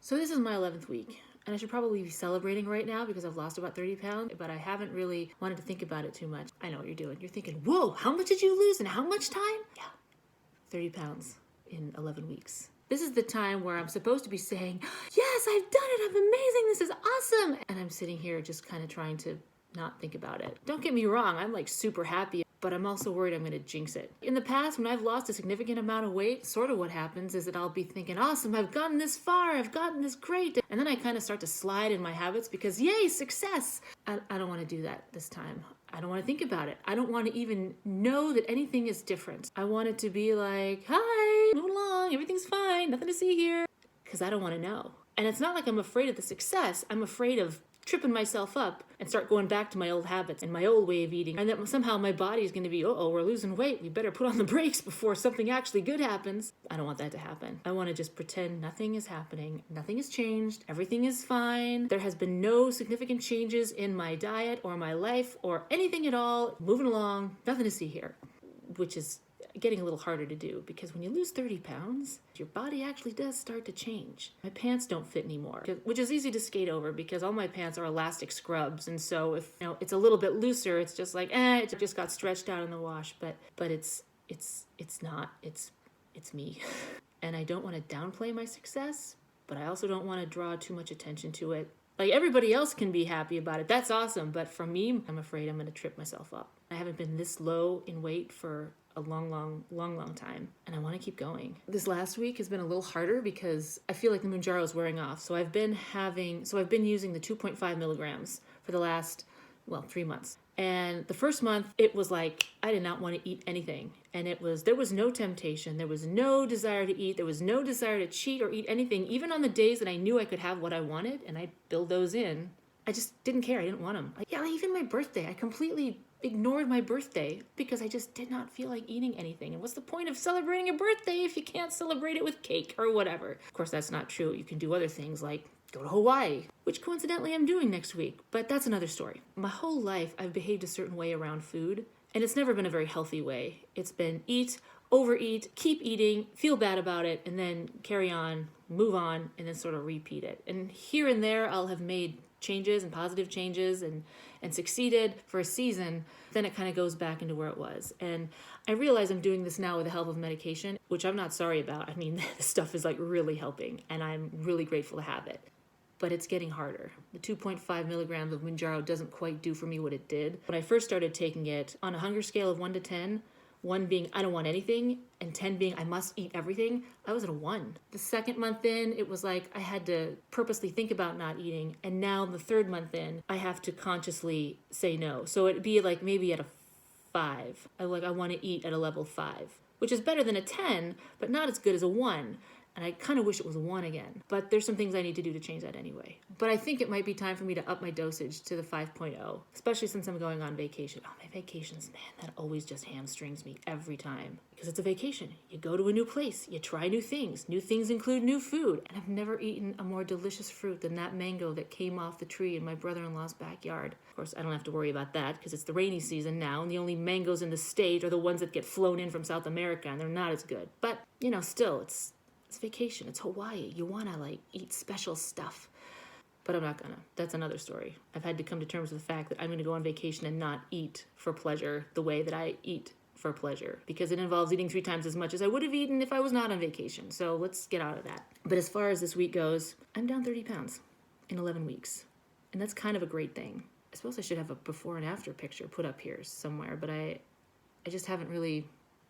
So this is my 11th week, and I should probably be celebrating right now because I've lost about 30 pounds, but I haven't really wanted to think about it too much. I know what you're doing. You're thinking, whoa, how much did you lose in how much time? Yeah, 30 pounds in 11 weeks. This is the time where I'm supposed to be saying, yes, I've done it, I'm amazing, this is awesome. And I'm sitting here just kind of trying to not think about it. Don't get me wrong, I'm like super happy, but I'm also worried I'm gonna jinx it. In the past, when I've lost a significant amount of weight, sort of what happens is that I'll be thinking, awesome, I've gotten this far, I've gotten this great. And then I kind of start to slide in my habits because yay, success. I don't wanna do that this time. I don't want to think about it. I don't want to even know that anything is different. I want it to be like, hi, move along, everything's fine, nothing to see here. Because I don't want to know. And it's not like I'm afraid of the success. I'm afraid of tripping myself up and start going back to my old habits and my old way of eating. And that somehow my body is going to be, uh-oh, we're losing weight. We better put on the brakes before something actually good happens. I don't want that to happen. I want to just pretend nothing is happening. Nothing has changed. Everything is fine. There has been no significant changes in my diet or my life or anything at all. Moving along, nothing to see here, which is getting a little harder to do because when you lose 30 pounds, your body actually does start to change. My pants don't fit anymore, which is easy to skate over because all my pants are elastic scrubs. And so if it's a little bit looser, it's just like, it just got stretched out in the wash, but it's not, it's me. And I don't want to downplay my success, but I also don't want to draw too much attention to it. Like everybody else can be happy about it. That's awesome. But for me, I'm afraid I'm going to trip myself up. I haven't been this low in weight for a long time. And I want to keep going. This last week has been a little harder because I feel like the MOUNJARO is wearing off. So I've been using the 2.5 milligrams for the last, 3 months. And the first month, it was like, I did not want to eat anything. And there was no temptation. There was no desire to eat. There was no desire to cheat or eat anything. Even on the days that I knew I could have what I wanted and I'd build those in, I just didn't care. I didn't want them. Even my birthday, I completely ignored my birthday because I just did not feel like eating anything. And what's the point of celebrating a birthday if you can't celebrate it with cake or whatever? Of course, that's not true. You can do other things like go to Hawaii, which coincidentally I'm doing next week, but that's another story. My whole life, I've behaved a certain way around food, and it's never been a very healthy way. It's been eat, overeat, keep eating, feel bad about it, and then carry on, move on, and then sort of repeat it. And here and there, I'll have made changes and positive changes and succeeded for a season, then it kind of goes back into where it was. And I realize I'm doing this now with the help of medication, which I'm not sorry about. I mean, this stuff is like really helping, and I'm really grateful to have it. But it's getting harder. The 2.5 milligrams of MOUNJARO doesn't quite do for me what it did. When I first started taking it, on a hunger scale of 1 to 10, 1 being I don't want anything, and 10 being I must eat everything, I was at a 1. The second month in, it was like I had to purposely think about not eating, and now the third month in, I have to consciously say no. So it'd be like maybe at a 5. I want to eat at a level 5, which is better than a 10, but not as good as a 1. And I kind of wish it was a 1 again. But there's some things I need to do to change that anyway. But I think it might be time for me to up my dosage to the 5.0, especially since I'm going on vacation. Oh, my vacations, man, that always just hamstrings me every time. Because it's a vacation. You go to a new place. You try new things. New things include new food. And I've never eaten a more delicious fruit than that mango that came off the tree in my brother-in-law's backyard. Of course, I don't have to worry about that because it's the rainy season now, and the only mangoes in the state are the ones that get flown in from South America, and they're not as good. But, still, it's vacation. It's Hawaii. You want to eat special stuff. But I'm not gonna. That's another story. I've had to come to terms with the fact that I'm gonna go on vacation and not eat for pleasure the way that I eat for pleasure, because it involves eating 3 times as much as I would have eaten if I was not on vacation. So let's get out of that. But as far as this week goes, I'm down 30 pounds in 11 weeks. And that's kind of a great thing. I suppose I should have a before and after picture put up here somewhere, but I just haven't really.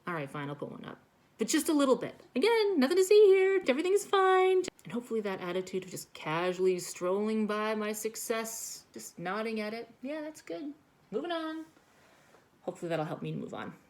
All right, fine, I'll put one up. But just a little bit. Again, nothing to see here. Everything is fine. And hopefully that attitude of just casually strolling by my success, just nodding at it. Yeah, that's good. Moving on. Hopefully that'll help me to move on.